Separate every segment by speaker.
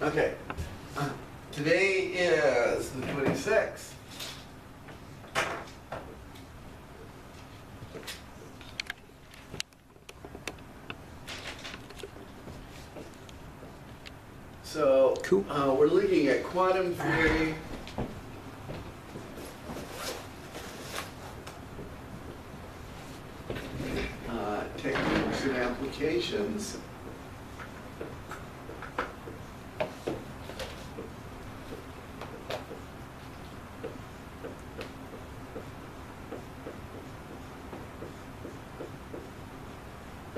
Speaker 1: Okay, today is the 26th. So,
Speaker 2: Cool.
Speaker 1: We're looking at quantum theory. Techniques and applications.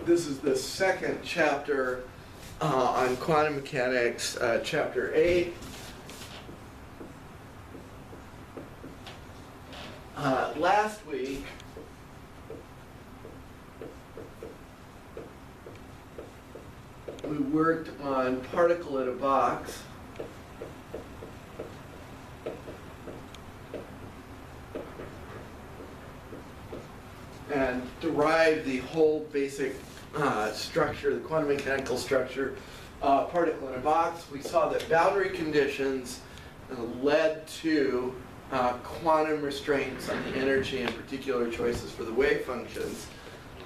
Speaker 1: This is the second chapter on quantum mechanics, chapter 8. Last week, we worked on particle in a box. And derived the whole basic structure, the quantum mechanical structure, particle in a box. We saw that boundary conditions led to quantum restraints on the energy and particular choices for the wave functions.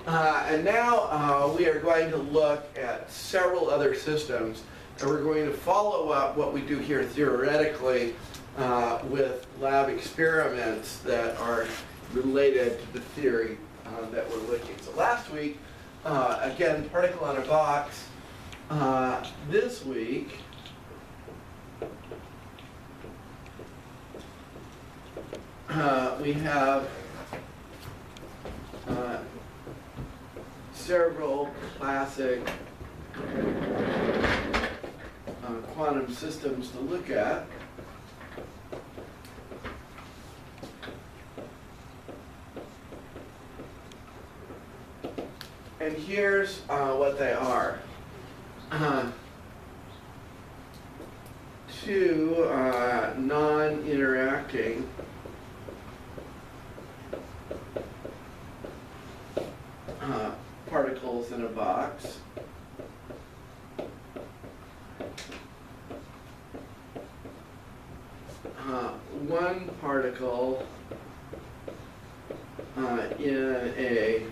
Speaker 1: And now we are going to look at several other systems, and we're going to follow up what we do here theoretically with lab experiments that are related to the theory that we're looking. So last week, again, particle in a box. This week, we have several classic quantum systems to look at. And here's what they are. Two non-interacting particles in a box. One particle in a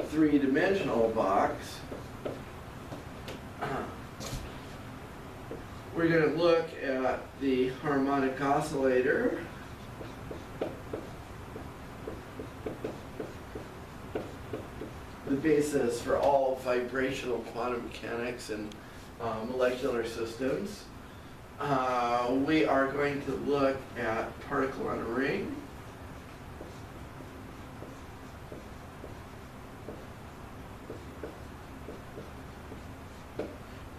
Speaker 1: three-dimensional box. We're going to look at the harmonic oscillator. The basis for all vibrational quantum mechanics and molecular systems. We are going to look at particle on a ring.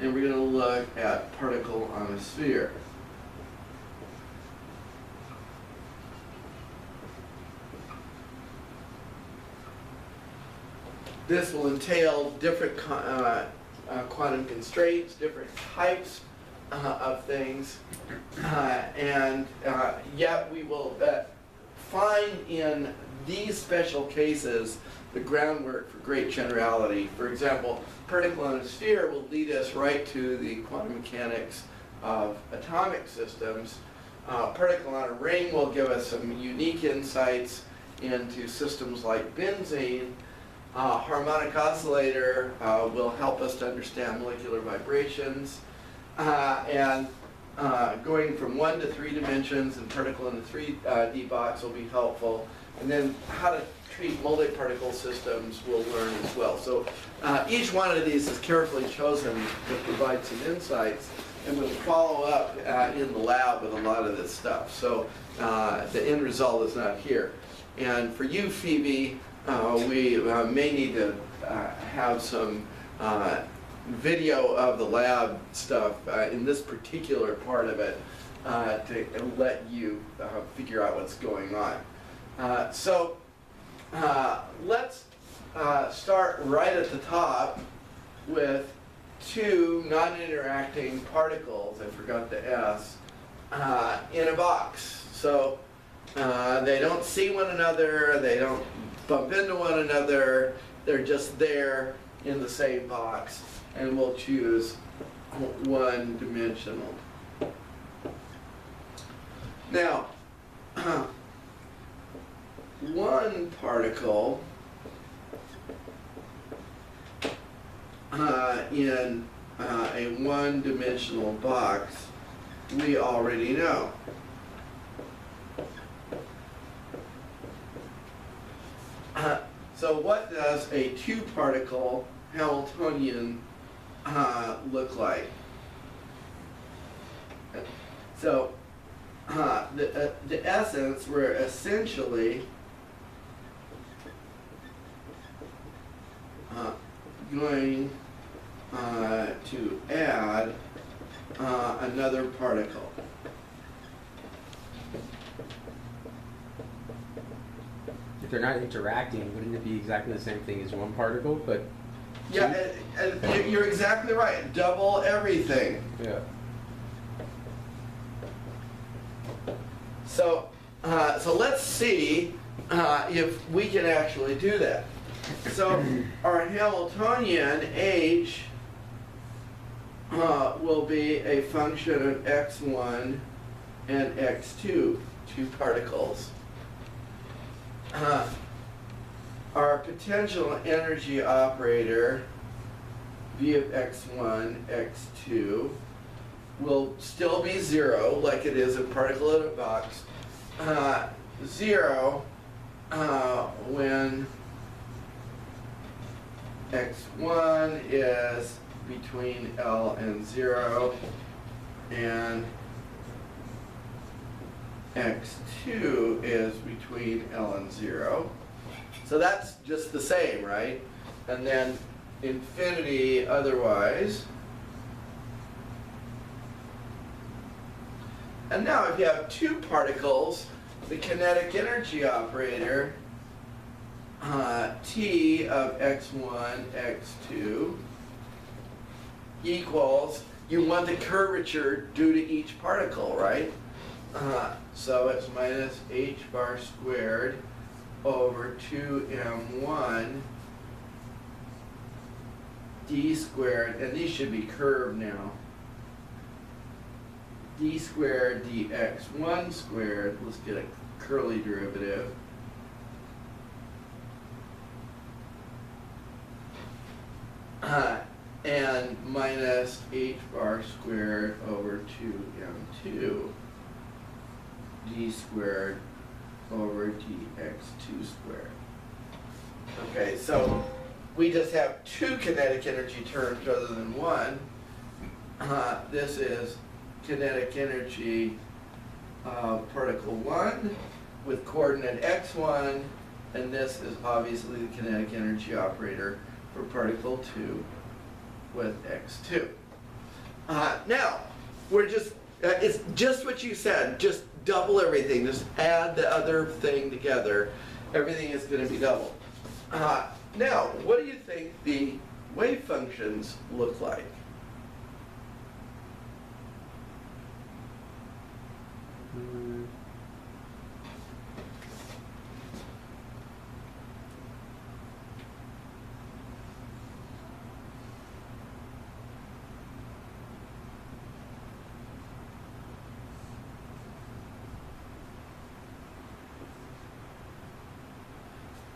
Speaker 1: And we're going to look at particle on a sphere. This will entail different quantum constraints, different types of things, and yet we will find in these special cases the groundwork for great generality. For example, particle on a sphere will lead us right to the quantum mechanics of atomic systems. Particle on a ring will give us some unique insights into systems like benzene. Harmonic oscillator will help us to understand molecular vibrations. And going from 1 to 3 dimensions and particle in the 3D box will be helpful. And then how to treat multi-particle systems we'll learn as well. So each one of these is carefully chosen to provide some insights, and we'll follow up in the lab with a lot of this stuff. So the end result is not here. And for you, Phoebe, we may need to have some video of the lab stuff in this particular part of it to let you figure out what's going on. So let's start right at the top with two non-interacting particles, I forgot the S, in a box. So they don't see one another, they don't bump into one another, they're just there in the same box, and we'll choose one-dimensional. Now, one particle in a one-dimensional box, we already know. So what does a two-particle Hamiltonian look like? So the essence, we're essentially going to add another particle.
Speaker 2: If they're not interacting, wouldn't it be exactly the same thing as one particle? But
Speaker 1: yeah, and you're exactly right. Double everything.
Speaker 2: yeah.
Speaker 1: So, so let's see if we can actually do that. So our Hamiltonian H will be a function of x1 and x2, two particles. Our potential energy operator, V of x1, x2, will still be 0, like it is a particle in a box. 0 when x1 is between L and 0, and x2 is between L and 0. So that's just the same, right? And then infinity otherwise. And now if you have two particles, the kinetic energy operator, T of x1, x2, equals, you want the curvature due to each particle, right? So it's minus h bar squared over 2m1 d squared, and these should be curved now. D squared dx1 squared, let's get a curly derivative. And minus h bar squared over 2m2 d squared over dx2 squared. Okay, so we just have two kinetic energy terms rather than one. This is kinetic energy of particle 1 with coordinate x1, and this is obviously the kinetic energy operator for particle 2 with x2. Now, we're just, it's just what you said, just double everything, just add the other thing together. Everything is going to be double. Now, what do you think the wave functions look like?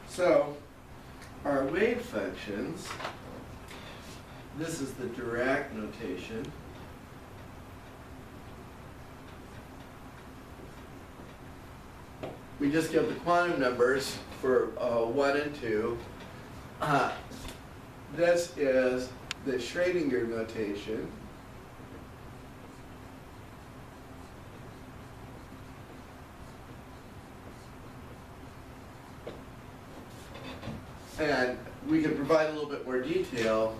Speaker 1: So, our wave functions, this is the Dirac notation. We just give the quantum numbers for 1 and 2. This is the Schrödinger notation. And we can provide a little bit more detail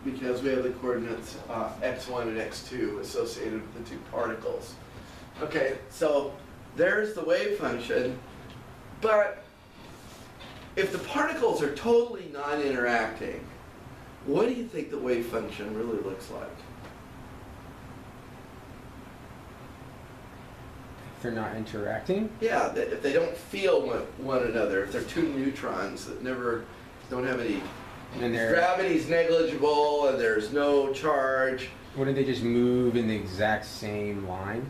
Speaker 1: because we have the coordinates x1 and x2 associated with the two particles. Okay, so there's the wave function, but if the particles are totally non-interacting, what do you think the wave function really looks like?
Speaker 2: If they're not interacting?
Speaker 1: Yeah, if they don't feel one another, if they're two neutrons that never don't have any
Speaker 2: And they're,
Speaker 1: gravity's negligible and there's no charge.
Speaker 2: wouldn't they just move in the exact same line?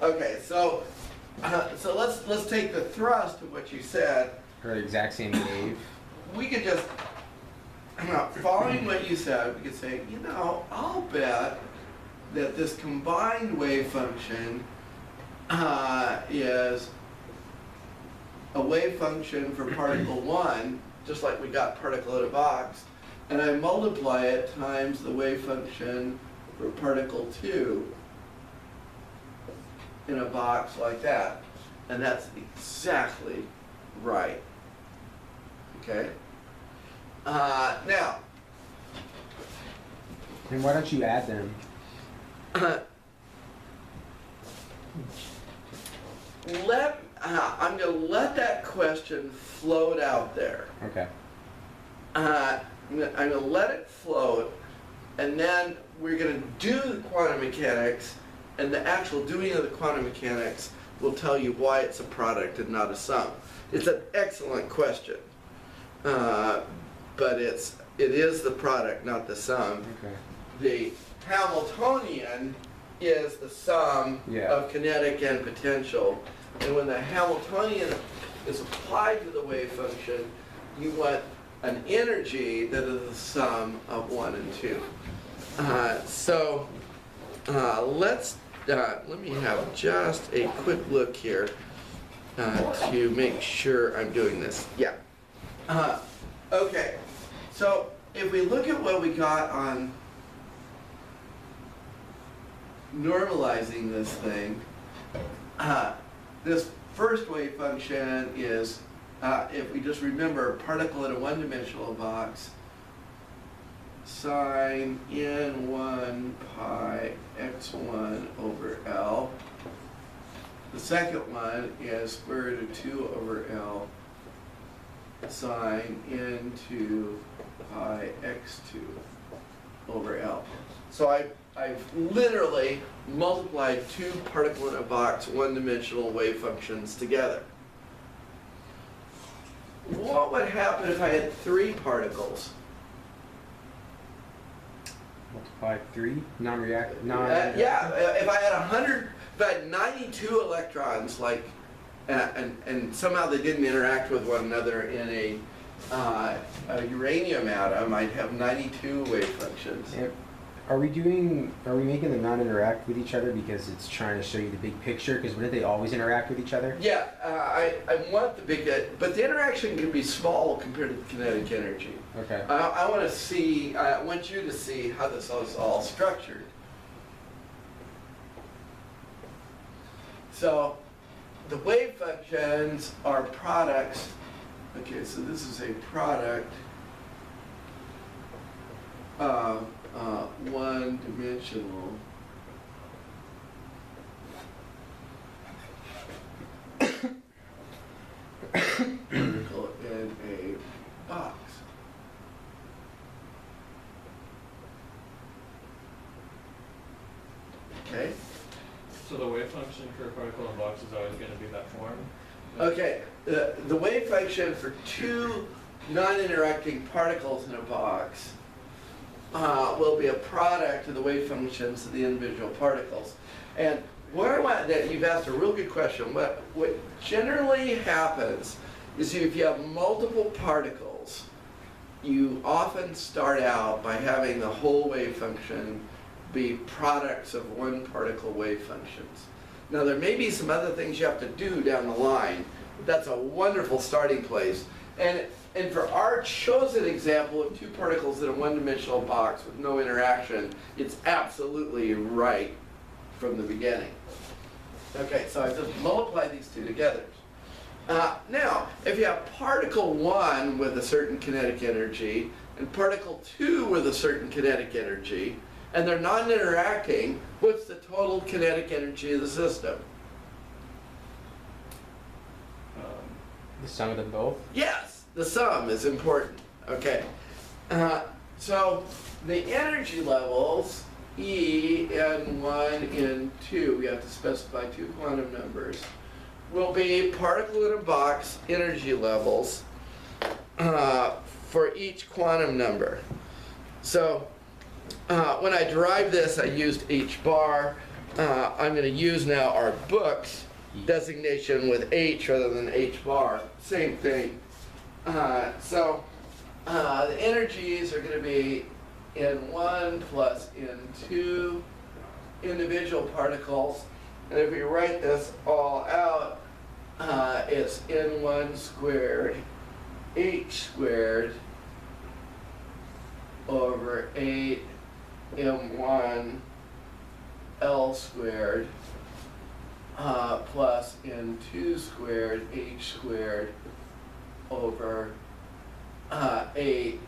Speaker 1: Okay, so let's take the thrust of what you said.
Speaker 2: Or the exact same wave?
Speaker 1: We could just, following what you said, we could say, you know, I'll bet that this combined wave function is a wave function for particle 1, just like we got particle in a box, and I multiply it times the wave function for particle 2 in a box like that. And that's exactly right. Okay? Now,
Speaker 2: And why don't you add them?
Speaker 1: I'm going to let that question float out there.
Speaker 2: Okay.
Speaker 1: I'm going to let it float, and then we're going to do the quantum mechanics, and the actual doing of the quantum mechanics will tell you why it's a product and not a sum. It's an excellent question, but it is the product, not the sum.
Speaker 2: Okay.
Speaker 1: The Hamiltonian is the sum of kinetic and potential, and when the Hamiltonian is applied to the wave function, you want an energy that is the sum of 1 and 2. Let me have just a quick look here to make sure I'm doing this. Yeah. Okay. So if we look at what we got on normalizing this thing, this first wave function is, if we just remember, particle in a one-dimensional box, sine n1 pi x1 over L. The second one is square root of 2 over L sine n2 pi x2 over L. So I've literally multiplied two particle in a box one-dimensional wave functions together. What would happen if I had 3 particles?
Speaker 2: Multiply 3? Non-reactive?
Speaker 1: Yeah, if I had 100, if I had 92 electrons, like, and somehow they didn't interact with one another in a uranium atom, I'd have 92 wave functions.
Speaker 2: Yeah. Are we making them not interact with each other because it's trying to show you the big picture? Because wouldn't they always interact with each other?
Speaker 1: Yeah, I want the big, but the interaction can be small compared to the kinetic energy.
Speaker 2: Okay.
Speaker 1: I want you to see how this is all structured. So, the wave functions are products. Okay, so this is a product of one-dimensional particle in a box. Okay?
Speaker 3: So the wave function for a particle in a box is always going to be that form?
Speaker 1: Okay, the wave function for two non-interacting particles in a box will be a product of the wave functions of the individual particles. And what I want, that you've asked a real good question. What generally happens is if you have multiple particles, you often start out by having the whole wave function be products of one particle wave functions. Now there may be some other things you have to do down the line, but that's a wonderful starting place. And for our chosen example of two particles in a one-dimensional box with no interaction, it's absolutely right from the beginning. Okay, so I just multiply these two together. Now, if you have particle 1 with a certain kinetic energy and particle 2 with a certain kinetic energy, and they're non-interacting, what's the total kinetic energy of the system?
Speaker 2: The sum of them both?
Speaker 1: Yes, the sum is important. Okay. So the energy levels, E, N1, N2, we have to specify 2 quantum numbers, will be particle in a box energy levels for each quantum number. So when I derived this, I used H bar. I'm going to use now our book's designation with H rather than H bar. Same thing. So the energies are going to be N1 plus N2 individual particles. And if we write this all out, it's N1 squared H squared over 8 M1 L squared plus N2 squared H squared over 8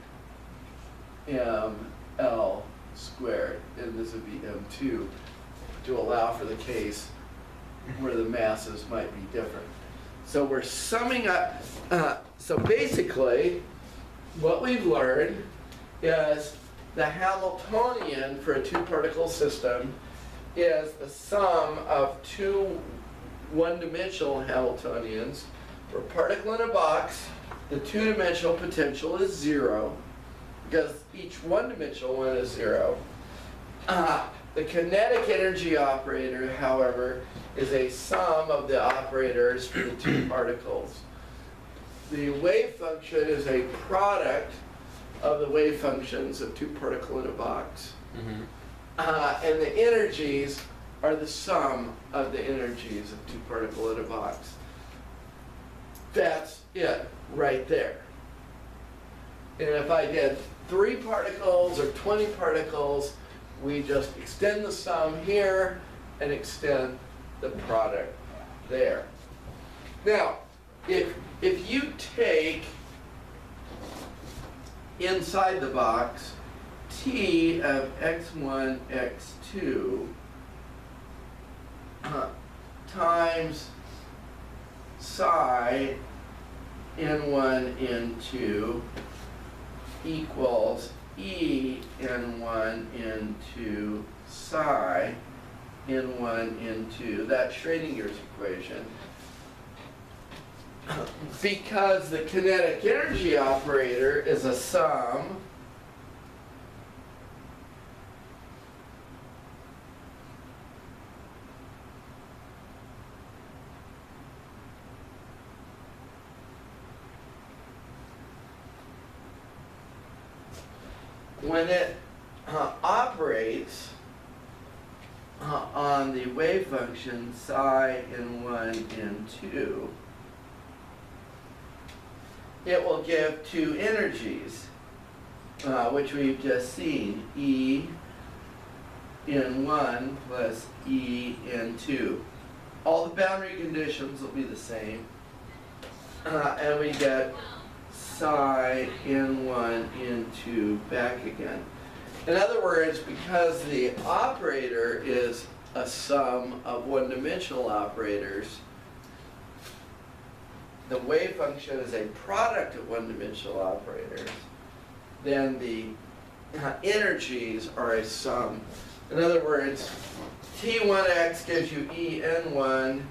Speaker 1: ML squared, and this would be M2 to allow for the case where the masses might be different. So we're summing up, so basically what we've learned is the Hamiltonian for a two-particle system is the sum of two one-dimensional Hamiltonians. For a particle in a box, the two-dimensional potential is 0, because each one-dimensional one is 0. The kinetic energy operator, however, is a sum of the operators for the two particles. The wave function is a product of the wave functions of two particle in a box. And the energies are the sum of the energies of two particle in a box. That's it right there. And if I did 3 particles or 20 particles, we just extend the sum here and extend the product there. Now, if you take inside the box T of x1, x2 times psi n1, n2 equals E n1, n2 psi n1, n2. That's Schrödinger's equation. Because the kinetic energy operator is a sum when it operates on the wave function psi n1, n2, it will give two energies, which we've just seen, E n1 plus E n2. All the boundary conditions will be the same, and we get psi n1, n2 back again. In other words, because the operator is a sum of one-dimensional operators, the wave function is a product of one-dimensional operators, then the energies are a sum. In other words, T1x gives you En1,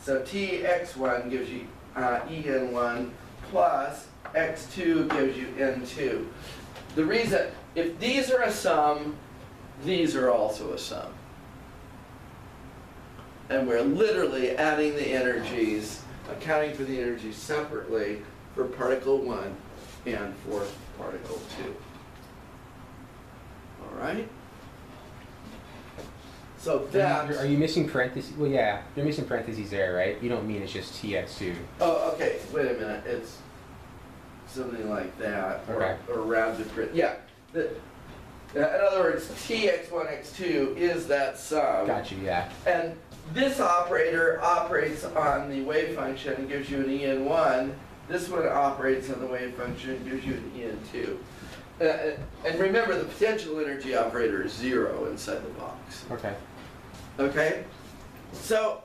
Speaker 1: so Tx1 gives you En1 plus x2 gives you n2. The reason, if these are a sum, these are also a sum. And we're literally adding the energies, accounting for the energies separately for particle 1 and for particle 2. All right? So that's...
Speaker 2: Are you missing parentheses? Well, yeah, you're missing parentheses there, right? You don't mean it's just Tx2.
Speaker 1: Oh, okay. Wait a minute. It's something like that,
Speaker 2: Okay.
Speaker 1: or rounded print. Yeah. In other words, Tx1, x2 is that sum.
Speaker 2: Got you, yeah.
Speaker 1: And this operator operates on the wave function and gives you an En1. This one operates on the wave function and gives you an En2. And remember, the potential energy operator is 0 inside the box.
Speaker 2: Okay.
Speaker 1: Okay? So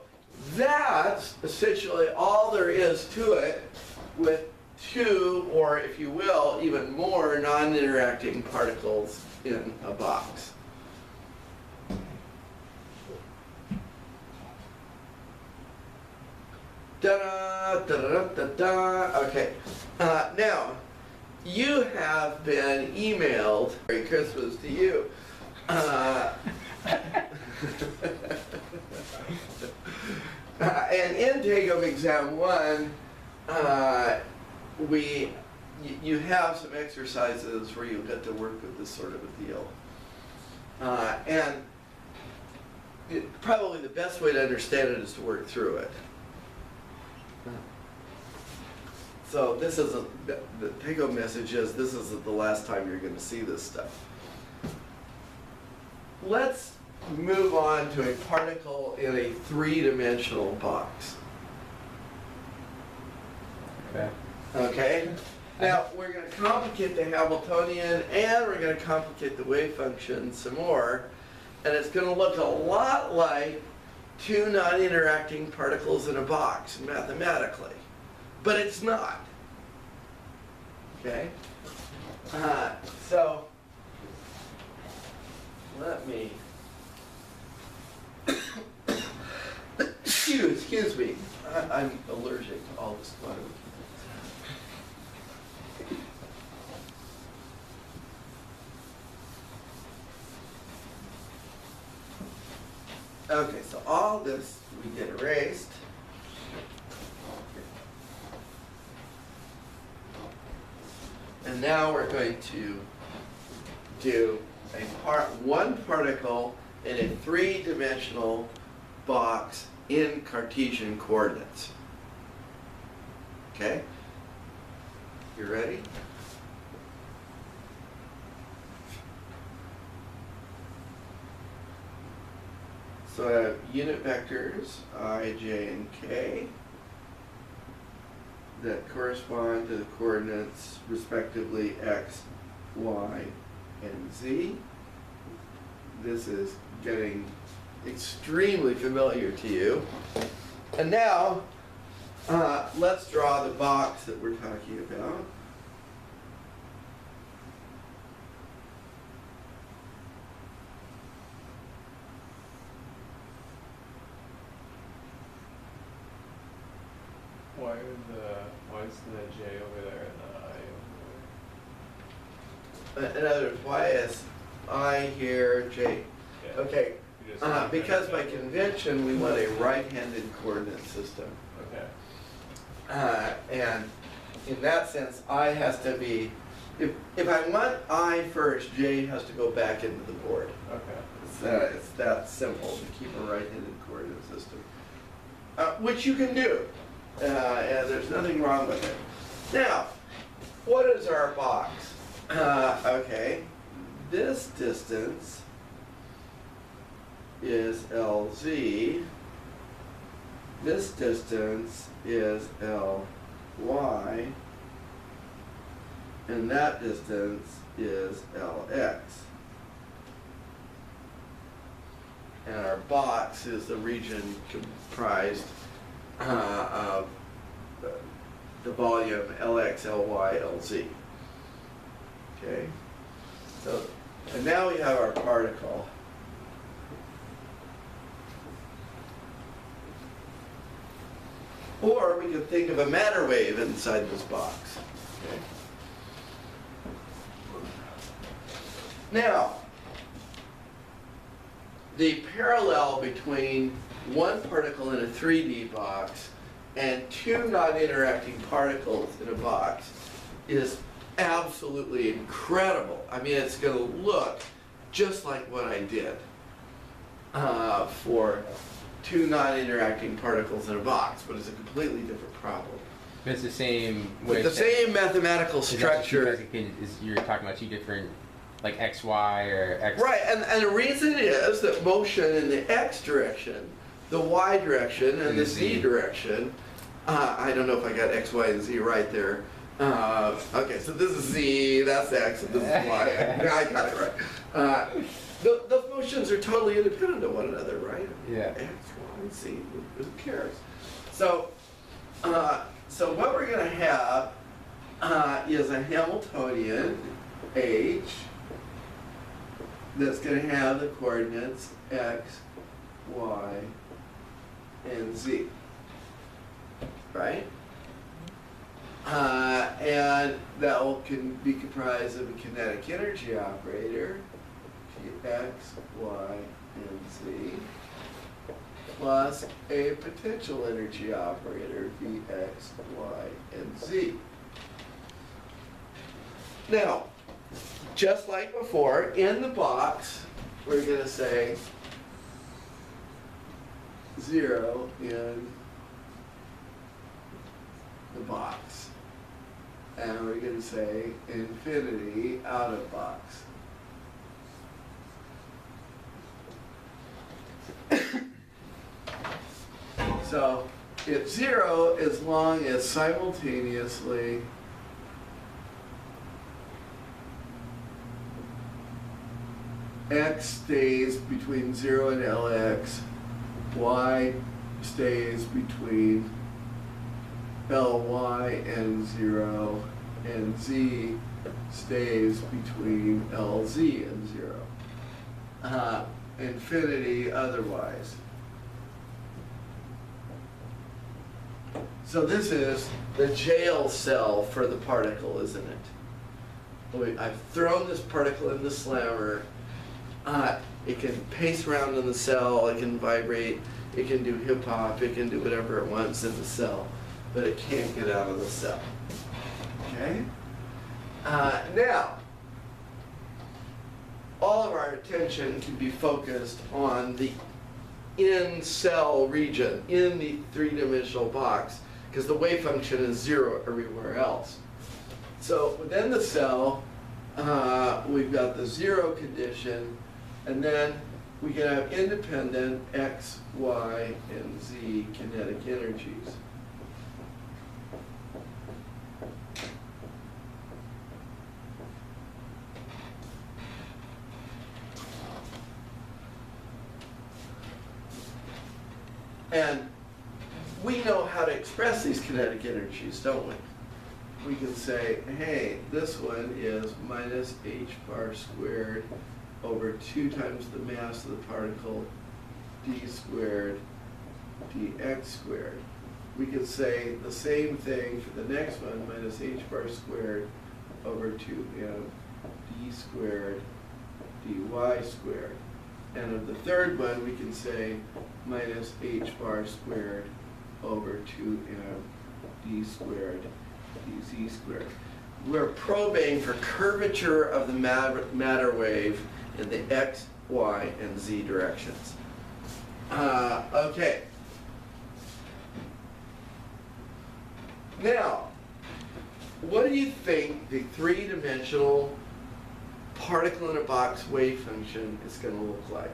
Speaker 1: that's essentially all there is to it, with 2, or if you will, even more non-interacting particles in a box. Da da da da da. Okay. Now, you have been emailed. Merry Christmas to you. An intake of exam 1, you have some exercises where you get to work with this sort of a deal. And probably the best way to understand it is to work through it. So this is the take-home message is this isn't the last time you're going to see this stuff. Let's move on to a particle in a three-dimensional box.
Speaker 2: Okay.
Speaker 1: Okay? Now, we're going to complicate the Hamiltonian and we're going to complicate the wave function some more. And it's going to look a lot like two non-interacting particles in a box mathematically. But it's not. Okay? So, let me... excuse me. I'm allergic to all this quantum. Okay, so all this we get erased. And now we're going to do one particle in a three-dimensional box in Cartesian coordinates. Okay? You ready? So I have unit vectors, I, j, and k, that correspond to the coordinates respectively x, y, and z. This is getting extremely familiar to you. And now, let's draw the box that we're talking about.
Speaker 3: Why is the J over there and the I over there?
Speaker 1: In other words, why is I here, j?
Speaker 3: Yeah.
Speaker 1: Okay,
Speaker 3: You just
Speaker 1: because by convention we want a right-handed coordinate system.
Speaker 3: Okay.
Speaker 1: And in that sense, I has to be, if I want I first, j has to go back into the board.
Speaker 3: Okay.
Speaker 1: It's that simple to keep a right-handed coordinate system, which you can do, and there's nothing wrong with it. Now, what is our box? Okay, this distance is LZ, this distance is LY, and that distance is LX. And our box is the region comprised of the volume LX, LY, LZ. Okay? So, and now we have our particle. Or we could think of a matter wave inside this box. Okay? Now, the parallel between one particle in a 3D box and two non-interacting particles in a box is absolutely incredible. I mean, it's going to look just like what I did for two non-interacting particles in a box, but it's a completely different problem.
Speaker 2: But it's the same way.
Speaker 1: With the same mathematical structure.
Speaker 2: You're talking about two different, like x, y, or x.
Speaker 1: Right, and the reason is that motion in the x direction, the y direction, and the z direction, I don't know if I got x, y, and z right there. Okay, so this is z, that's x, and this is y. I got it right. Those motions are totally independent of one another, right?
Speaker 2: Yeah.
Speaker 1: X, y, z, who cares? So, so what we're going to have is a Hamiltonian H that's going to have the coordinates x, y, and z. right? And that can be comprised of a kinetic energy operator, X, Y, and Z, plus a potential energy operator, Vx, Y, and Z. Now, just like before, in the box, we're going to say 0 in the box. And we're going to say infinity out of box. So it's 0 as long as simultaneously X stays between 0 and Lx, Y stays between Ly and 0, and Z stays between Lz and 0. Infinity otherwise. So this is the jail cell for the particle, isn't it? I've thrown this particle in the slammer. It can pace around in the cell, it can vibrate, it can do hip hop, it can do whatever it wants in the cell, but it can't get out of the cell. Okay? Now, all of our attention can be focused on the in-cell region, in the three-dimensional box, because the wave function is 0 everywhere else. So within the cell, we've got the 0 condition, and then we can have independent X, Y, and Z kinetic energies. And we know how to express these kinetic energies, don't we? We can say, hey, this one is minus h bar squared over 2 times the mass of the particle, d squared, dx squared. We could say the same thing for the next one, minus h bar squared over 2m d squared, dy squared. And of the third one, we can say minus h bar squared over 2m d squared, dz squared. We're probing for curvature of the matter wave in the x, y, and z directions. Okay. Now, what do you think the three-dimensional particle in a box wave function is going to look like?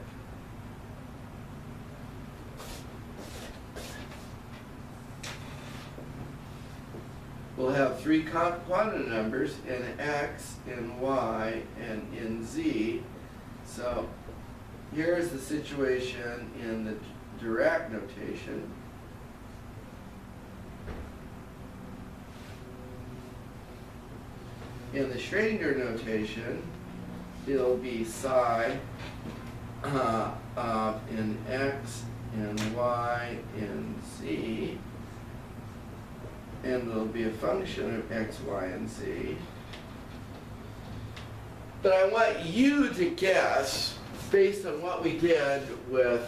Speaker 1: We'll have 3 quantum numbers in x, in y, and in z. So here's the situation in the Dirac notation. In the Schrödinger notation, it'll be psi in x, in y, in z. And there'll be a function of x, y, and z. But I want you to guess, based on what we did with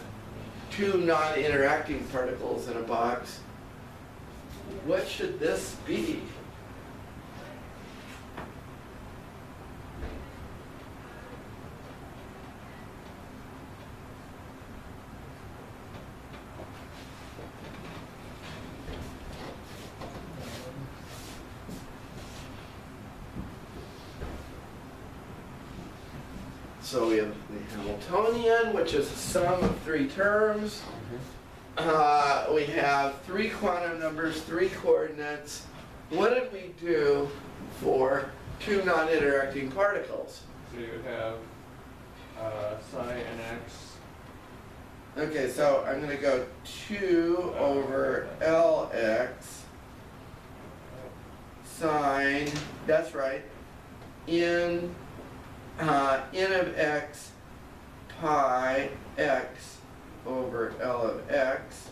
Speaker 1: 2 non-interacting particles in a box, what should this be? So we have the Hamiltonian, which is the sum of 3 terms. We have 3 quantum numbers, 3 coordinates. What did we do for 2 non-interacting particles?
Speaker 3: So you would have psi and x.
Speaker 1: Okay, so I'm going to go 2 over Lx sine, that's right, in of x pi x over L of x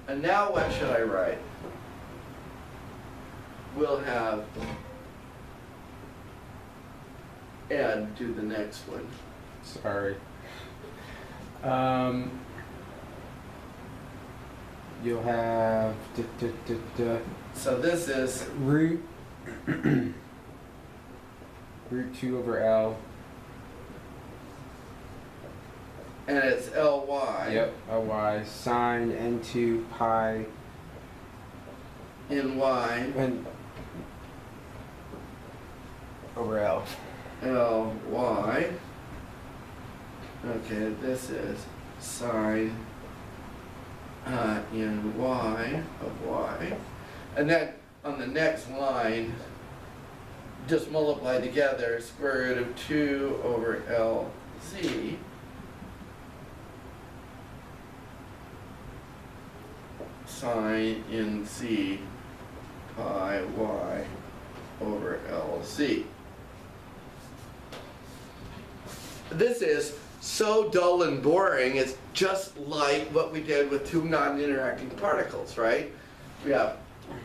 Speaker 1: And now what should I write? We'll have Ed do the next one.
Speaker 2: Sorry. You'll have
Speaker 1: So this is
Speaker 2: root root 2 over L.
Speaker 1: and it's Ly.
Speaker 2: Yep, Ly sine N2 pi
Speaker 1: NY
Speaker 2: and over L.
Speaker 1: Ly. Okay, this is sine NY of Y. And then on the next line, just multiply together square root of 2 over LZ. Sine NZ pi Y over LZ. This is so dull and boring, it's just like what we did with two non-interacting particles, right? We have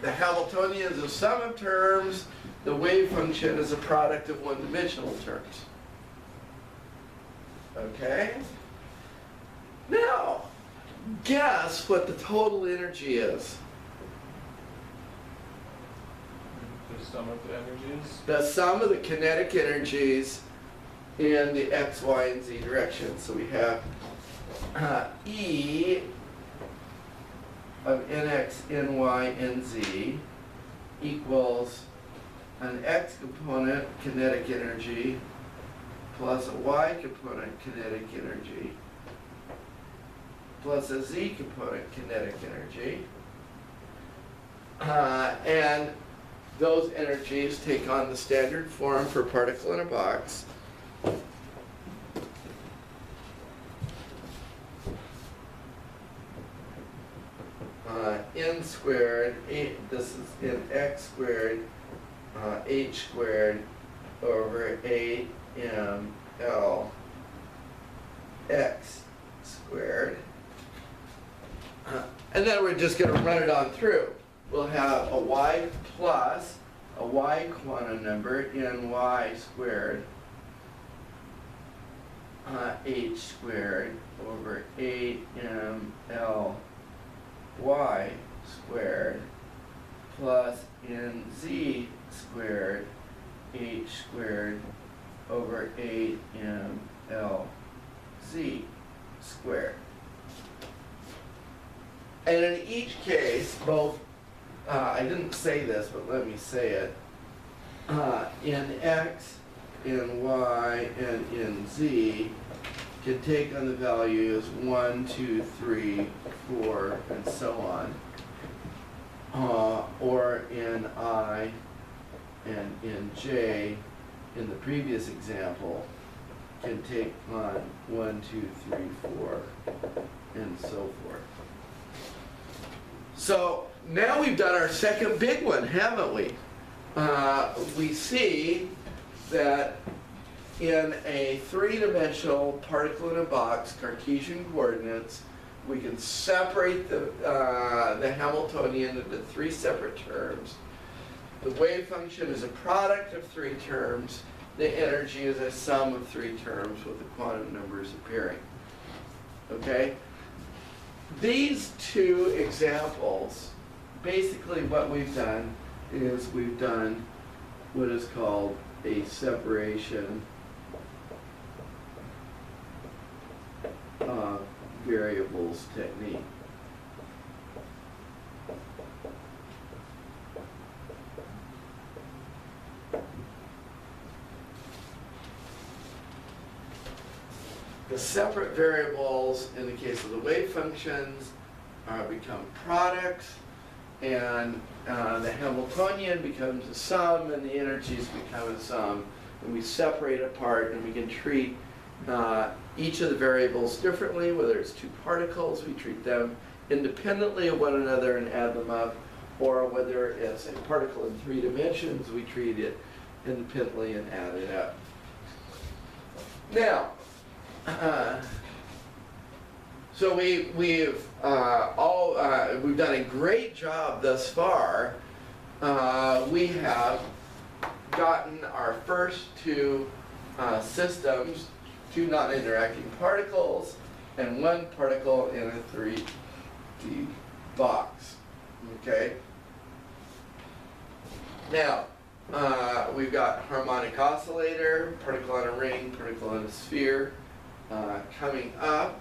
Speaker 1: the Hamiltonian is a sum of terms, the wave function is a product of one-dimensional terms. Okay? Now, guess what the total energy is?
Speaker 3: The sum of the energies.
Speaker 1: The sum of the kinetic energies in the x, y, and z direction. So we have E of nx, ny, nz equals an x component kinetic energy plus a y component kinetic energy plus a z component kinetic energy. And those energies take on the standard form for particle in a box. N squared, this is in x squared, h squared over 8ml x squared. And then we're just going to run it on through. We'll have a y plus a y quantum number ny squared h squared over 8ml y squared plus nz squared h squared over 8ml z squared. And in each case, both, I didn't say this, but let me say it, in x, in y, and in z can take on the values 1, 2, 3, 4, and so on, or in I and in j, in the previous example, can take on 1, 2, 3, 4, and so forth. So now we've done our second big one, haven't we? We see that in a three-dimensional particle in a box, Cartesian coordinates, we can separate the Hamiltonian into three separate terms. The wave function is a product of three terms. The energy is a sum of three terms with the quantum numbers appearing. Okay? These two examples, basically what we've done is we've done what is called a separation of variables technique. The separate variables in the case of the wave functions become products, and the Hamiltonian becomes a sum, and the energies become a sum, and we separate apart, and we can treat each of the variables differently. Whether it's two particles, we treat them independently of one another and add them up, or whether it's a particle in three dimensions, we treat it independently and add it up. Now, So we've done a great job thus far. We have gotten our first two systems, two non-interacting particles, and one particle in a 3D box. Okay. Now we've got harmonic oscillator, particle on a ring, particle on a sphere coming up.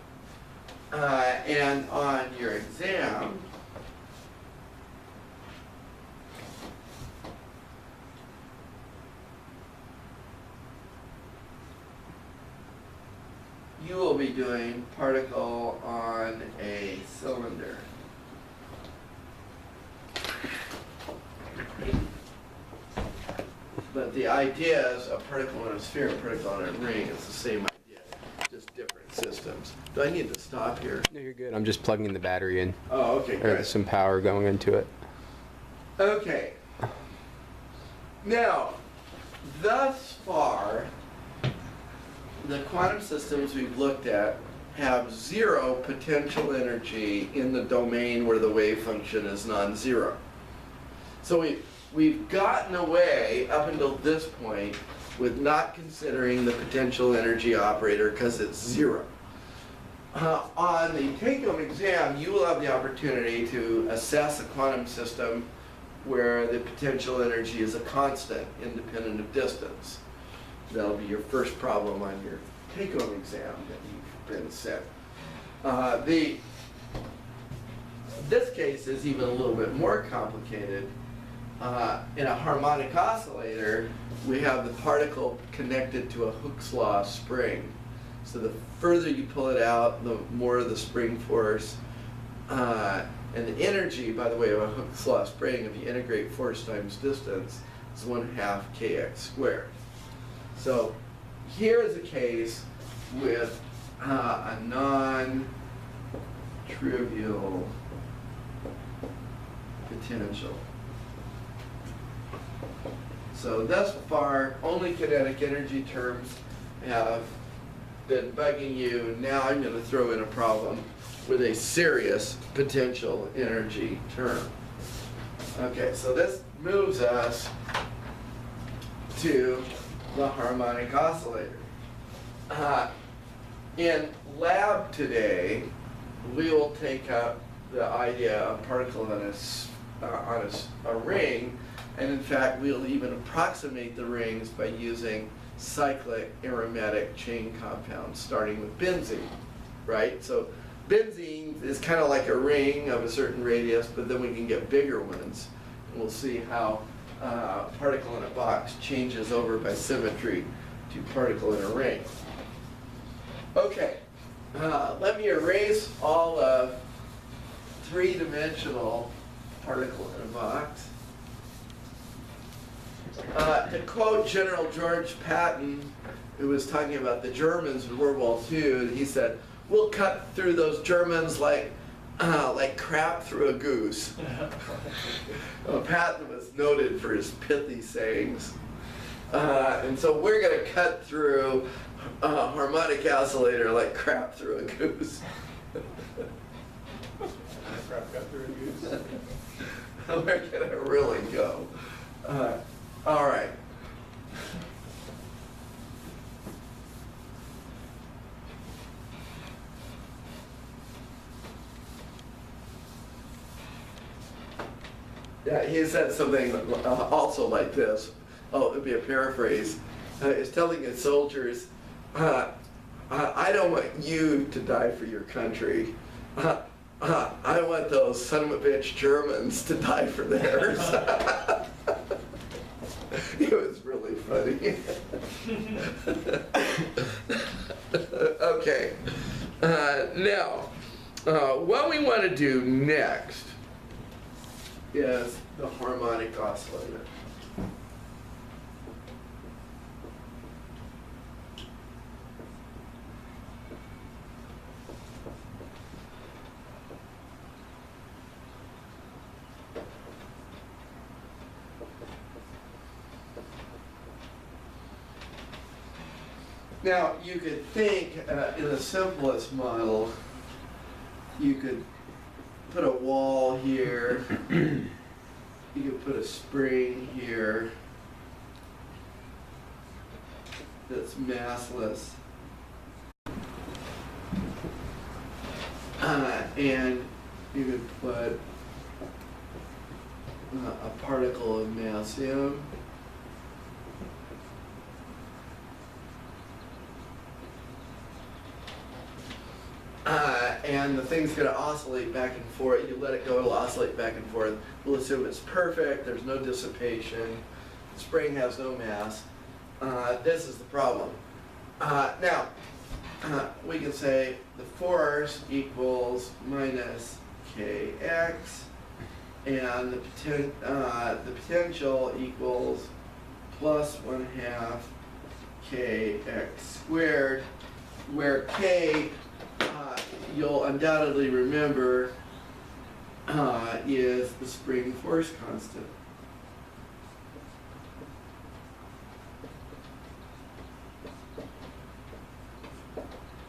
Speaker 1: And on your exam, you will be doing particle on a cylinder. But the idea is a particle on a sphere, a particle on a ring. It's the same idea, just different systems. Do I need to stop here?
Speaker 2: No, you're good. I'm just plugging the battery in.
Speaker 1: Oh, okay,
Speaker 2: There's
Speaker 1: good.
Speaker 2: some power going into it.
Speaker 1: Okay. Now, thus far, the quantum systems we've looked at have zero potential energy in the domain where the wave function is non-zero. So we've gotten away up until this point with not considering the potential energy operator because it's zero. On the take-home exam, you will have the opportunity to assess a quantum system where the potential energy is a constant, independent of distance. That'll be your first problem on your take-home exam that you've been sent. This case is even a little bit more complicated. In a harmonic oscillator, we have the particle connected to a Hooke's law spring. So the further you pull it out, the more the spring force. And the energy, by the way, of a Hooke's law spring, if you integrate force times distance, is 1/2 kx squared. So here is a case with a non-trivial potential. So thus far, only kinetic energy terms have been bugging you. Now I'm going to throw in a problem with a serious potential energy term. Okay, so this moves us to the harmonic oscillator. In lab today, we will take up the idea of particle on a ring, and in fact, we'll even approximate the rings by using cyclic aromatic chain compounds, starting with benzene, right? So benzene is kind of like a ring of a certain radius, but then we can get bigger ones. And we'll see how particle in a box changes over by symmetry to particle in a ring. Okay, let me erase all of three-dimensional particle in a box. To quote General George Patton, who was talking about the Germans in World War II, he said, "We'll cut through those Germans like crap through a goose." Well, Patton was noted for his pithy sayings. And so we're going to cut through a harmonic oscillator like crap through a goose.
Speaker 3: Crap got through a goose.
Speaker 1: We're going to really go. All right. Yeah, he said something also like this. Oh, it'd be a paraphrase. He's telling his soldiers, I don't want you to die for your country. I want those son of a bitch Germans to die for theirs. It was really funny. Okay. Now, what we want to do next is the harmonic oscillator. Now, you could think in the simplest model you could put a wall here. You could put a spring here that's massless. And you could put a particle of mass m. And the thing's going to oscillate back and forth. You let it go, it'll oscillate back and forth. We'll assume it's perfect, there's no dissipation, the spring has no mass. This is the problem. Now, we can say the force equals minus kx, and the potential equals plus 1/2 kx squared, where k, you'll undoubtedly remember, is the spring force constant.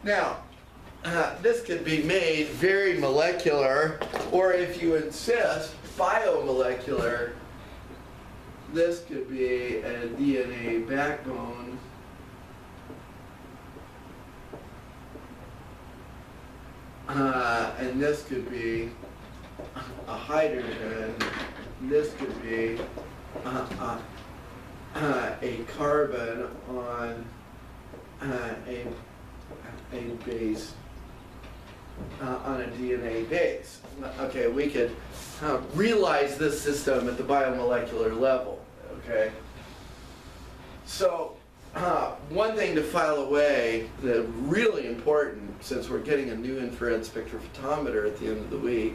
Speaker 1: Now, this could be made very molecular, or if you insist, biomolecular. This could be a DNA backbone. And this could be a hydrogen. This could be a carbon on a base, on a DNA base. Okay, we could realize this system at the biomolecular level, okay? So, one thing to file away that's really important, since we're getting a new infrared spectrophotometer at the end of the week,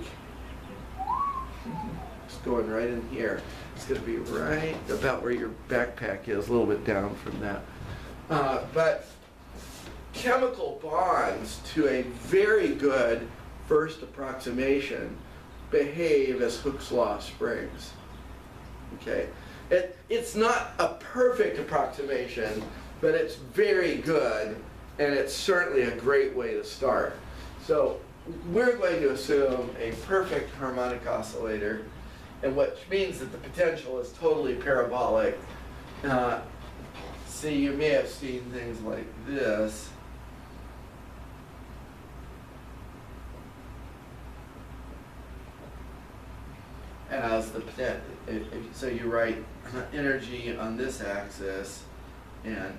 Speaker 1: it's going right in here. It's going to be right about where your backpack is, a little bit down from that. But chemical bonds, to a very good first approximation, behave as Hooke's law springs. Okay, it's not a perfect approximation, but it's very good, and it's certainly a great way to start. So we're going to assume a perfect harmonic oscillator, and which means that the potential is totally parabolic. See, you may have seen things like this. As the so you write energy on this axis, and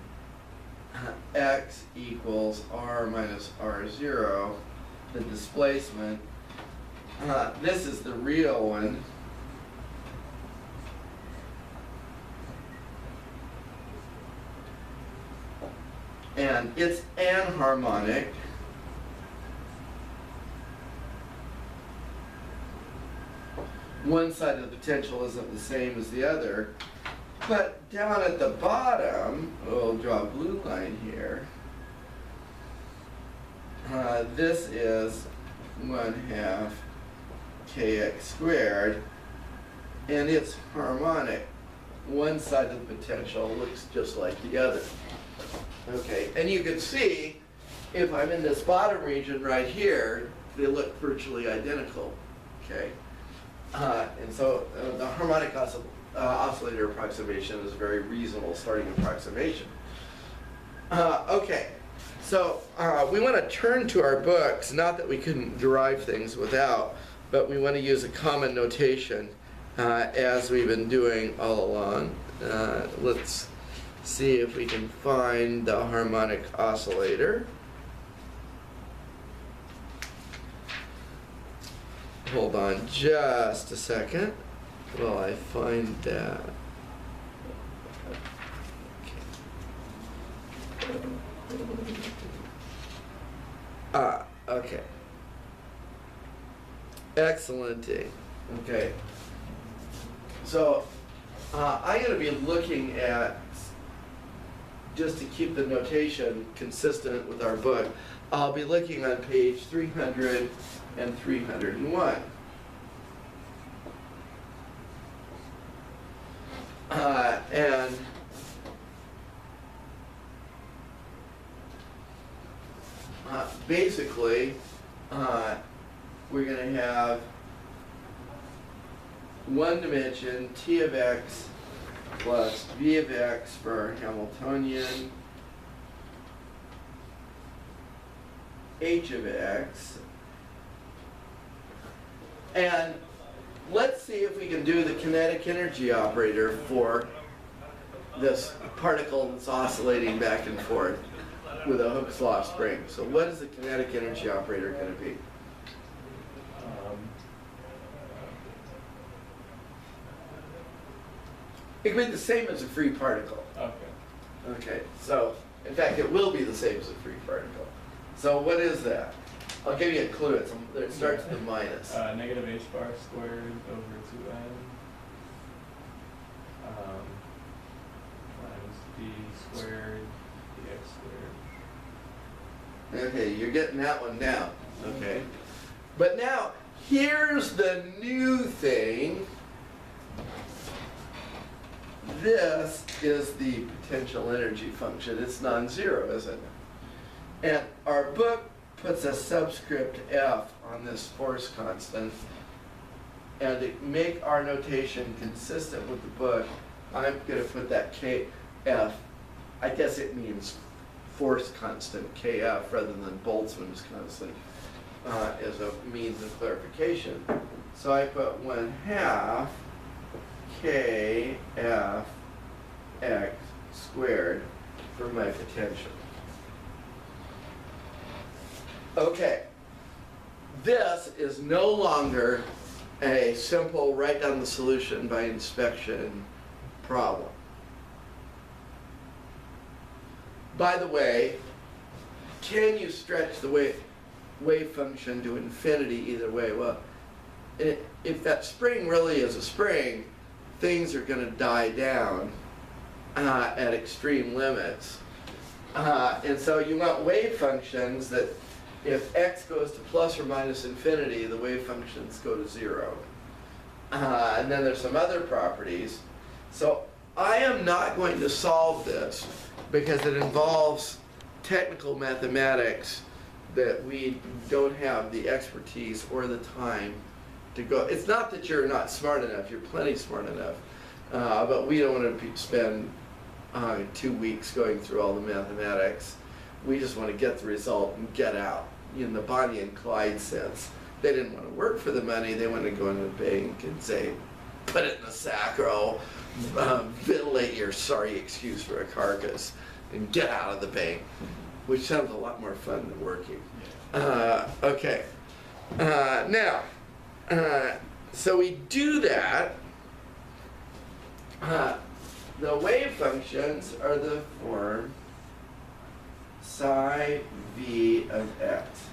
Speaker 1: x equals r minus r0, the displacement. This is the real one. And it's anharmonic. One side of the potential isn't the same as the other. But down at the bottom, we'll draw a blue line here. This is 1/2 kx squared, and it's harmonic. One side of the potential looks just like the other. Okay, and you can see, if I'm in this bottom region right here, they look virtually identical. Okay. And so the harmonic oscillator approximation is a very reasonable starting approximation. Okay, so we want to turn to our books, not that we couldn't derive things without, but we want to use a common notation as we've been doing all along. Let's see if we can find the harmonic oscillator. Hold on just a second while I find that. Okay. Excellent. Okay. So I'm going to be looking at, just to keep the notation consistent with our book, I'll be looking on page 300 and 301. And basically, we're going to have one dimension T of x plus V of x for Hamiltonian H of x. And let's see if we can do the kinetic energy operator for this particle that's oscillating back and forth with a Hooke's law spring. So what is the kinetic energy operator going to be? It can be the same as a free particle.
Speaker 3: Okay.
Speaker 1: Okay, so in fact it will be the same as a free particle. So what is that? I'll give you a clue. It starts with a minus.
Speaker 3: Negative h bar squared over 2n minus d squared dx squared.
Speaker 1: Okay, you're getting that one down. Okay. But now, here's the new thing. This is the potential energy function. It's non-zero, isn't it? And our book puts a subscript F on this force constant. And to make our notation consistent with the book, I'm going to put that KF. I guess it means force constant, KF, rather than Boltzmann's constant, as a means of clarification. So I put 1/2 KF x squared for my potential. Okay, this is no longer a simple write down the solution by inspection problem. By the way, can you stretch the wave function to infinity either way? Well, if that spring really is a spring, things are going to die down at extreme limits. And so you want wave functions that if x goes to plus or minus infinity, the wave functions go to 0. And then there's some other properties. So I am not going to solve this because it involves technical mathematics that we don't have the expertise or the time to go. It's not that you're not smart enough, you're plenty smart enough, but we don't want to spend 2 weeks going through all the mathematics. We just want to get the result and get out. In the Bonnie and Clyde sense, they didn't want to work for the money, they wanted to go into the bank and say, put it in the sack or I'll ventilate your sorry excuse for a carcass and get out of the bank, which sounds a lot more fun than working. Okay, now, so we do that. The wave functions are the form psi v of x.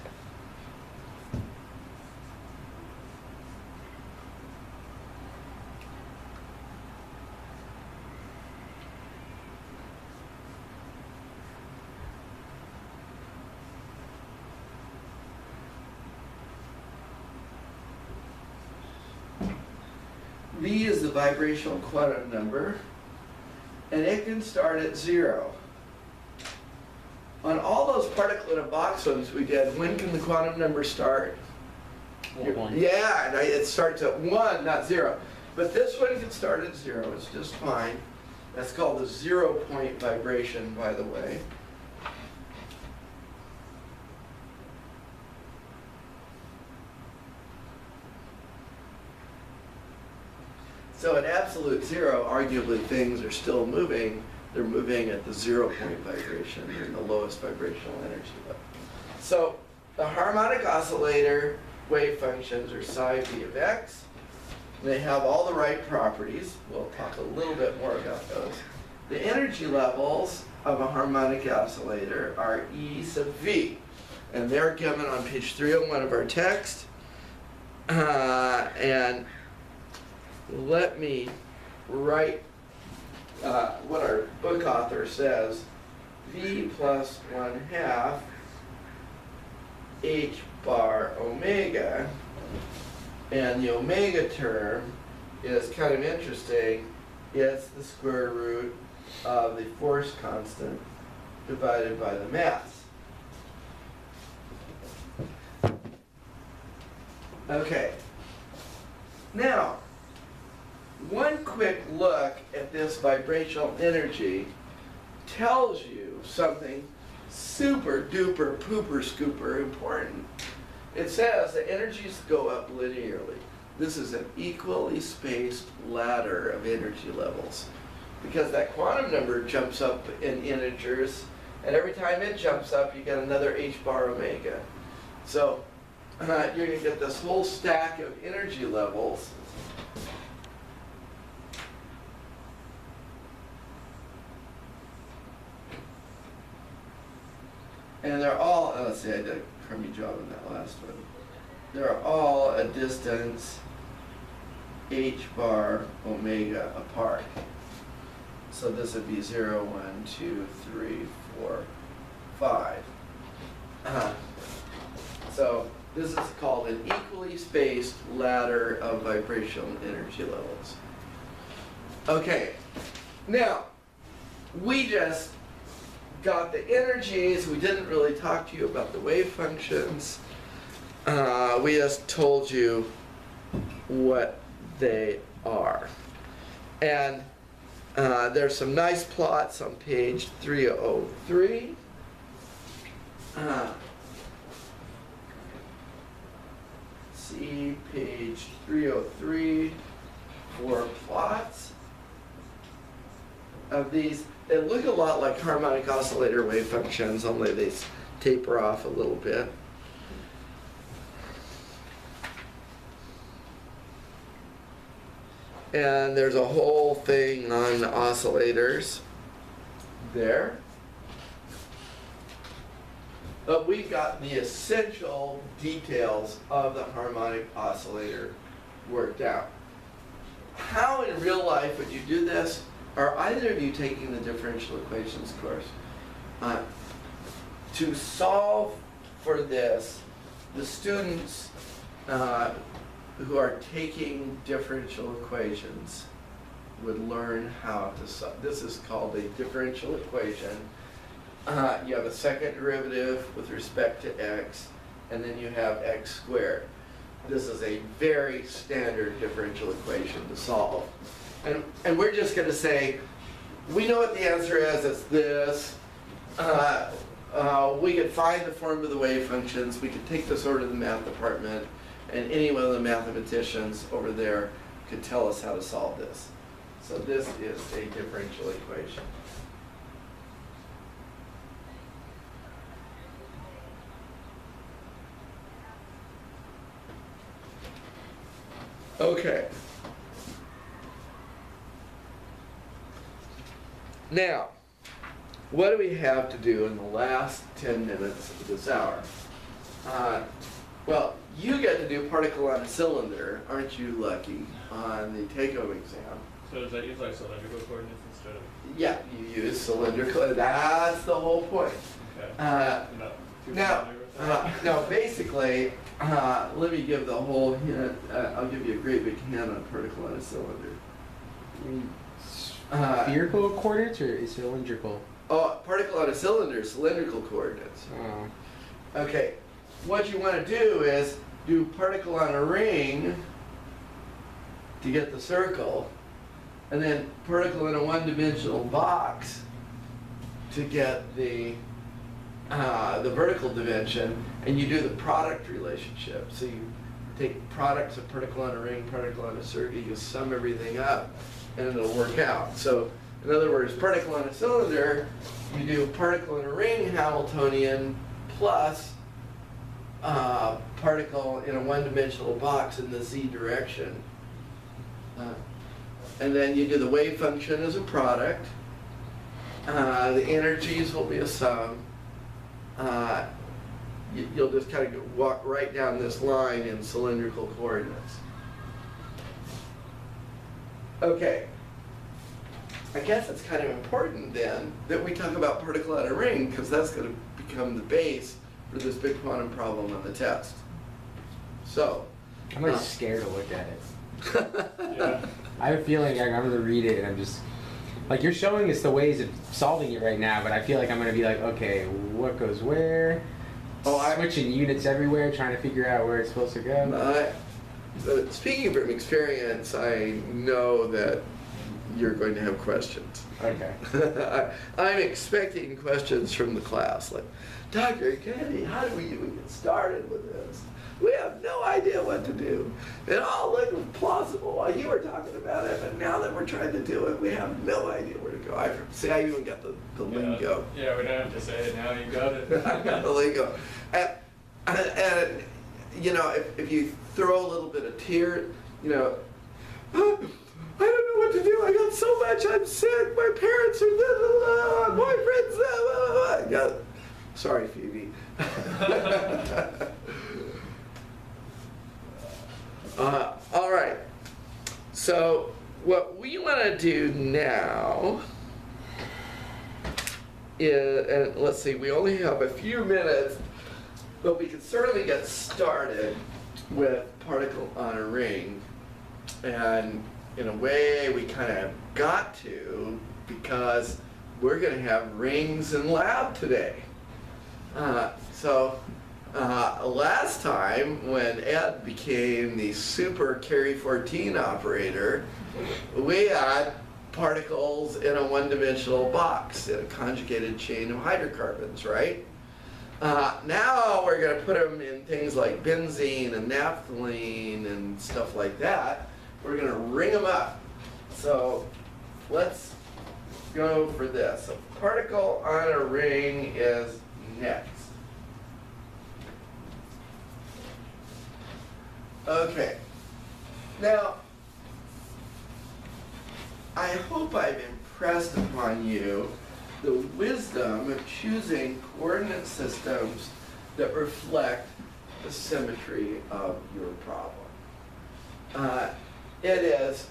Speaker 1: V is the vibrational quantum number, and it can start at 0. On all those particle in a box ones we did, when can the quantum number start?
Speaker 2: One.
Speaker 1: Yeah, it starts at 1, not 0. But this one can start at 0, it's just fine. That's called the 0-point vibration, by the way. So at absolute 0, arguably things are still moving. They're moving at the 0-point vibration. They're in the lowest vibrational energy level. So the harmonic oscillator wave functions are psi v of x. They have all the right properties. We'll talk a little bit more about those. The energy levels of a harmonic oscillator are E sub v. And they're given on page 301 of our text. And let me write what our book author says. V plus 1/2 h bar omega. And the omega term is kind of interesting. It's the square root of the force constant divided by the mass. Okay. Now, one quick look at this vibrational energy tells you something super duper pooper scooper important. It says the energies go up linearly. This is an equally spaced ladder of energy levels because that quantum number jumps up in integers, and every time it jumps up you get another h bar omega. So you're going to get this whole stack of energy levels. And they're all, let's see, I did a crummy job on that last one. They're all a distance h bar omega apart. So this would be 0, 1, 2, 3, 4, 5. So this is called an equally spaced ladder of vibrational energy levels. Okay, now we just got the energies. We didn't really talk to you about the wave functions. We just told you what they are. And there's some nice plots on page 303. See page 303 for plots of these. They look a lot like harmonic oscillator wave functions, only they taper off a little bit. And there's a whole thing on oscillators there. But we've got the essential details of the harmonic oscillator worked out. How in real life would you do this? Are either of you taking the differential equations course? To solve for this, the students who are taking differential equations would learn how to solve. This is called a differential equation. You have a second derivative with respect to x, and then you have x squared. This is a very standard differential equation to solve. And we're just going to say, we know what the answer is, it's this. We could find the form of the wave functions. We could take this over to the math department, and any one of the mathematicians over there could tell us how to solve this. So this is a differential equation. Okay. Now, what do we have to do in the last 10 minutes of this hour? Well, you get to do particle on a cylinder, aren't you lucky, on the take-home exam?
Speaker 3: So does that use like cylindrical coordinates instead of?
Speaker 1: Yeah, you use cylindrical, that's the whole point.
Speaker 3: Okay.
Speaker 1: Now, basically, let me give the whole hint. I'll give you a great big hint on particle on a cylinder.
Speaker 2: Spherical coordinates or cylindrical?
Speaker 1: Oh, particle on a cylinder, cylindrical coordinates.
Speaker 2: Oh.
Speaker 1: Okay, what you want to do is do particle on a ring to get the circle, and then particle in a one-dimensional box to get the vertical dimension, and you do the product relationship. So you take products of particle on a ring, particle on a circle, you sum everything up, and it'll work out. So, in other words, particle on a cylinder, you do particle in a ring Hamiltonian plus particle in a one-dimensional box in the z direction. And then you do the wave function as a product. The energies will be a sum. You'll just kind of walk right down this line in cylindrical coordinates. Okay. I guess it's kind of important then that we talk about particle on a ring, because that's going to become the base for this big quantum problem on the test. So.
Speaker 2: I'm like scared to look at it.
Speaker 3: Yeah.
Speaker 2: I have a feeling I'm going to read it and I'm just, like, you're showing us the ways of solving it right now, but I feel like I'm going to be like, okay, what goes where? switching units everywhere, trying to figure out where it's supposed to go.
Speaker 1: Speaking from experience, I know that you're going to have questions.
Speaker 2: Okay.
Speaker 1: I'm expecting questions from the class, like, Dr. Kennedy, how do we even get started with this? We have no idea what to do. It all looked plausible while you were talking about it, but now that we're trying to do it, we have no idea where to go. I even got the lingo.
Speaker 3: Yeah, we don't have to say it now, you got it.
Speaker 1: I got the lingo. And you know, if you throw a little bit of tear, you know, I don't know what to do. I got so much. I'm sick. My parents are boyfriends. Yeah. Sorry, Phoebe. All right. So what we want to do now is, and let's see, we only have a few minutes, but we can certainly get started with particle on a ring. And in a way, we kind of got to, because we're going to have rings in lab today. Last time, when Ed became the super carry 14 operator, we had particles in a one-dimensional box in a conjugated chain of hydrocarbons, right? Now we're going to put them in things like benzene and naphthalene and stuff like that. We're going to ring them up. So let's go for this. A particle on a ring is next. Okay. Now, I hope I've impressed upon you the wisdom of choosing coordinate systems that reflect the symmetry of your problem. It is,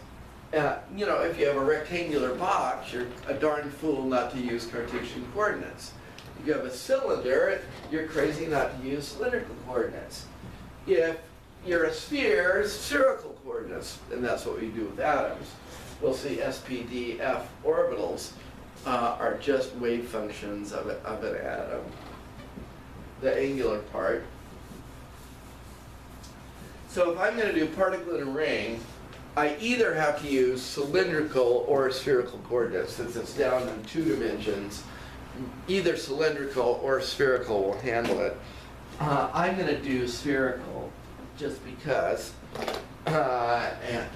Speaker 1: you know, if you have a rectangular box, you're a darn fool not to use Cartesian coordinates. If you have a cylinder, you're crazy not to use cylindrical coordinates. If you're a sphere, spherical coordinates, and that's what we do with atoms. We'll see SPDF orbitals are just wave functions of an atom. The angular part. So if I'm going to do particle in a ring, I either have to use cylindrical or spherical coordinates, since it's down in 2 dimensions. Either cylindrical or spherical will handle it. I'm going to do spherical just because. And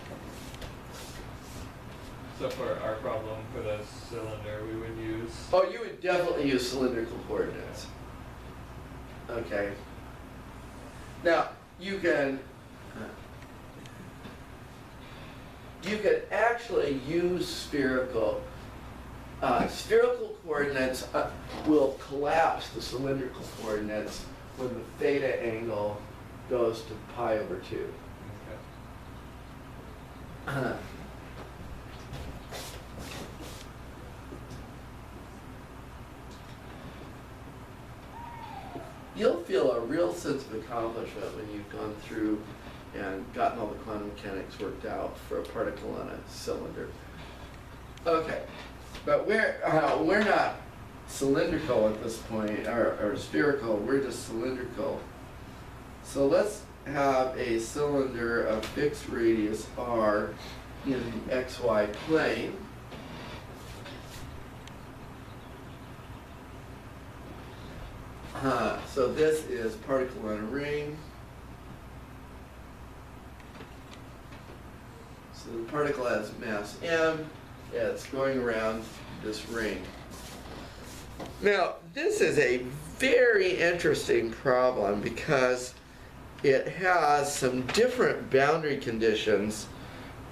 Speaker 3: So for our problem, for the cylinder, we would use...
Speaker 1: oh, you would definitely use cylindrical coordinates. Okay. Now, you can actually use spherical. Spherical coordinates will collapse the cylindrical coordinates when the theta angle goes to pi over 2.
Speaker 3: Okay.
Speaker 1: You'll feel a real sense of accomplishment when you've gone through and gotten all the quantum mechanics worked out for a particle on a cylinder. Okay, but we're not cylindrical at this point, or spherical, we're just cylindrical. So let's have a cylinder of fixed radius r in the xy plane. So this is particle on a ring. So the particle has mass m, it's going around this ring. Now, this is a very interesting problem because it has some different boundary conditions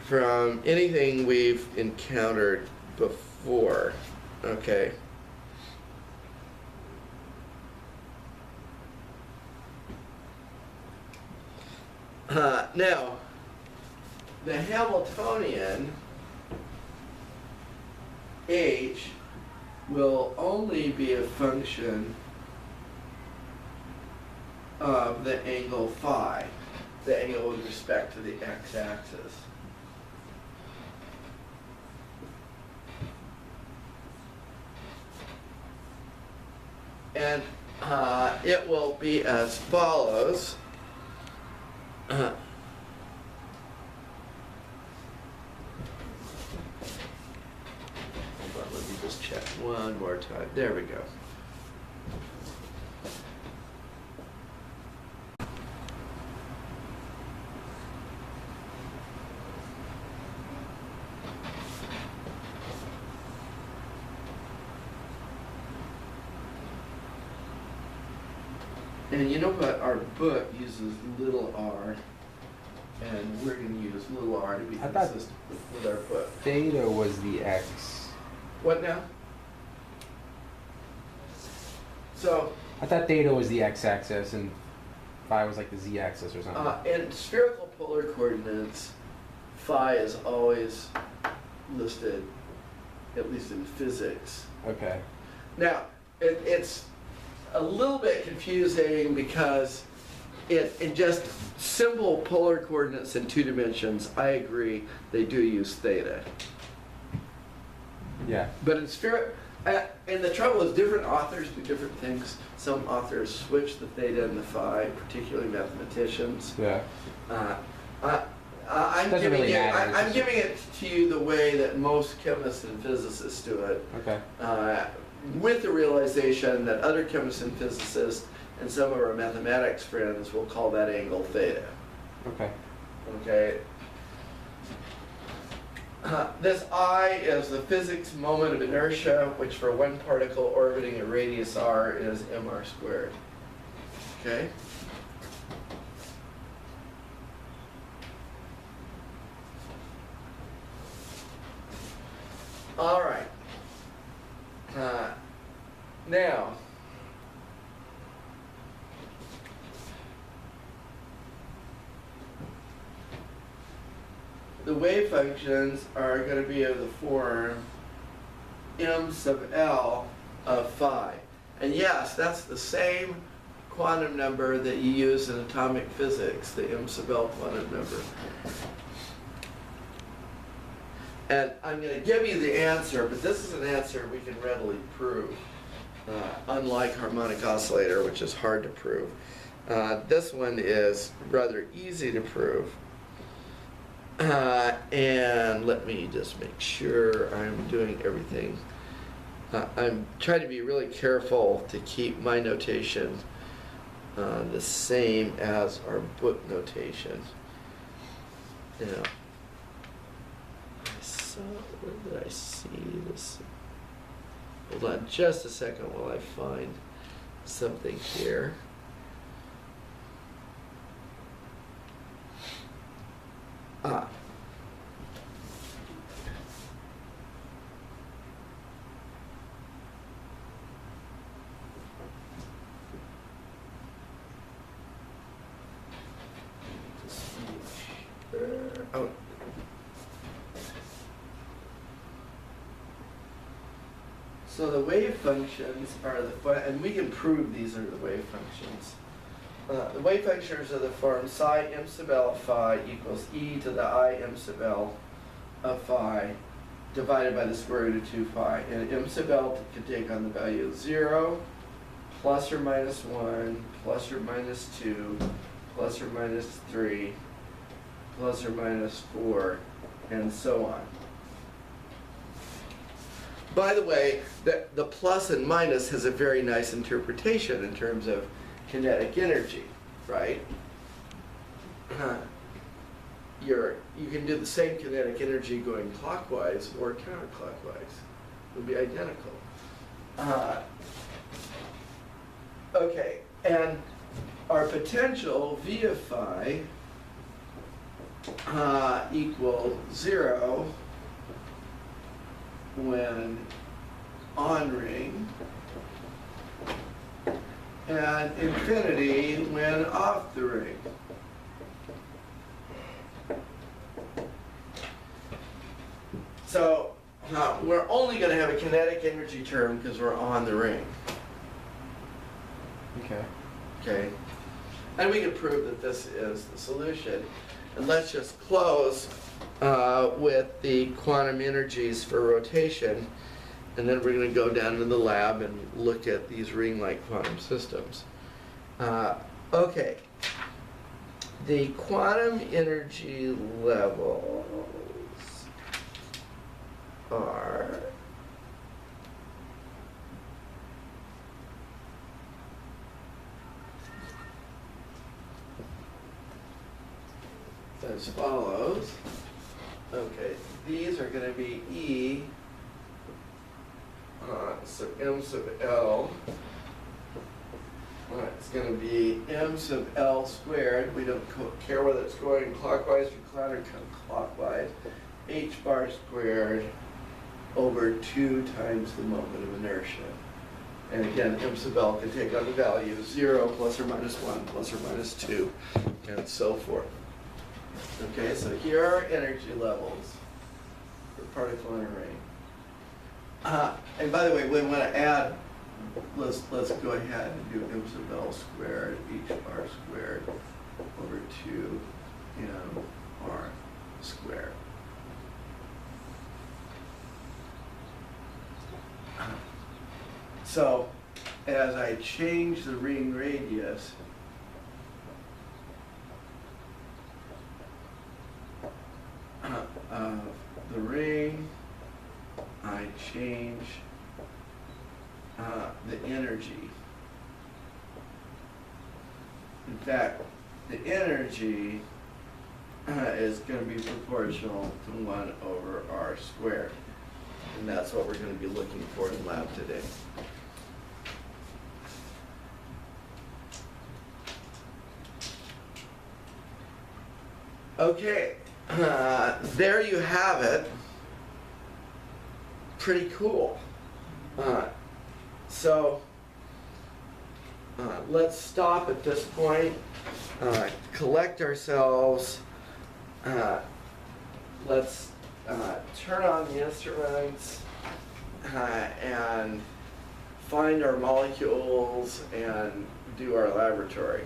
Speaker 1: from anything we've encountered before. Okay. Now, the Hamiltonian h will only be a function of the angle phi, the angle with respect to the x-axis. And it will be as follows. Hold on, let me just check one more time. There we go. And you know what? Our book uses little r, and we're going to use little r to be
Speaker 2: I thought
Speaker 1: consistent with our book.
Speaker 2: Theta was the x.
Speaker 1: What now? So,
Speaker 2: I thought theta was the x-axis and phi was like the z-axis or something.
Speaker 1: in spherical polar coordinates, phi is always listed, at least in physics.
Speaker 2: Okay.
Speaker 1: Now, it's a little bit confusing because in just simple polar coordinates in 2 dimensions, I agree, they do use theta.
Speaker 2: Yeah.
Speaker 1: But in and the trouble is different authors do different things. Some authors switch the theta and the phi, particularly mathematicians.
Speaker 2: Yeah.
Speaker 1: I'm
Speaker 2: Doesn't
Speaker 1: giving
Speaker 2: really
Speaker 1: it.
Speaker 2: matter,
Speaker 1: I'm giving it to you the way that most chemists and physicists do it.
Speaker 2: Okay.
Speaker 1: With the realization that other chemists and physicists and some of our mathematics friends will call that angle theta.
Speaker 2: Okay.
Speaker 1: Okay. This I is the physics moment of inertia, which for one particle orbiting a radius r is mr squared. Okay? All right. Now, the wave functions are going to be of the form m sub L of phi. And yes, that's the same quantum number that you use in atomic physics, the m sub L quantum number. And I'm going to give you the answer, but this is an answer we can readily prove, unlike harmonic oscillator, which is hard to prove. This one is rather easy to prove. And let me just make sure I'm doing everything. I'm trying to be really careful to keep my notation the same as our book notation. Now, where did I see this? Hold on just a second while I find something here. Oh. So the wave functions are and we can prove these are the wave functions. The wave functions are the form psi m sub L of phi equals e to the I m sub L of phi divided by the square root of 2 phi. And m sub L can take on the value of 0, plus or minus 1, plus or minus 2, plus or minus 3, plus or minus 4, and so on. By the way, the plus and minus has a very nice interpretation in terms of kinetic energy, right? You can do the same kinetic energy going clockwise or counterclockwise. It would be identical. Okay, and our potential V of phi equals 0 when on ring, and infinity when off the ring. So we're only going to have a kinetic energy term because we're on the ring.
Speaker 2: Okay.
Speaker 1: Okay? And we can prove that this is the solution. And let's just close with the quantum energies for rotation. and then we're going to go down to the lab and look at these ring-like quantum systems. Okay. The quantum energy levels are as follows. Okay, these are going to be E sub m sub L. It's going to be m sub L squared. We don't care whether it's going clockwise or counterclockwise. H bar squared over 2 times the moment of inertia. And again, m sub L can take on the value of 0, plus or minus 1, plus or minus 2, and so forth. Okay, so here are energy levels for particle in a ring. And by the way, we want to add, let's go ahead and do m sub L squared, H bar squared over 2 m r squared. So as I change the ring radius, of the ring, I change the energy. In fact, the energy is going to be proportional to 1 over r squared. And that's what we're going to be looking for in lab today. Okay, there you have it. Pretty cool. So let's stop at this point, collect ourselves. Let's turn on the instruments and find our molecules and do our laboratory.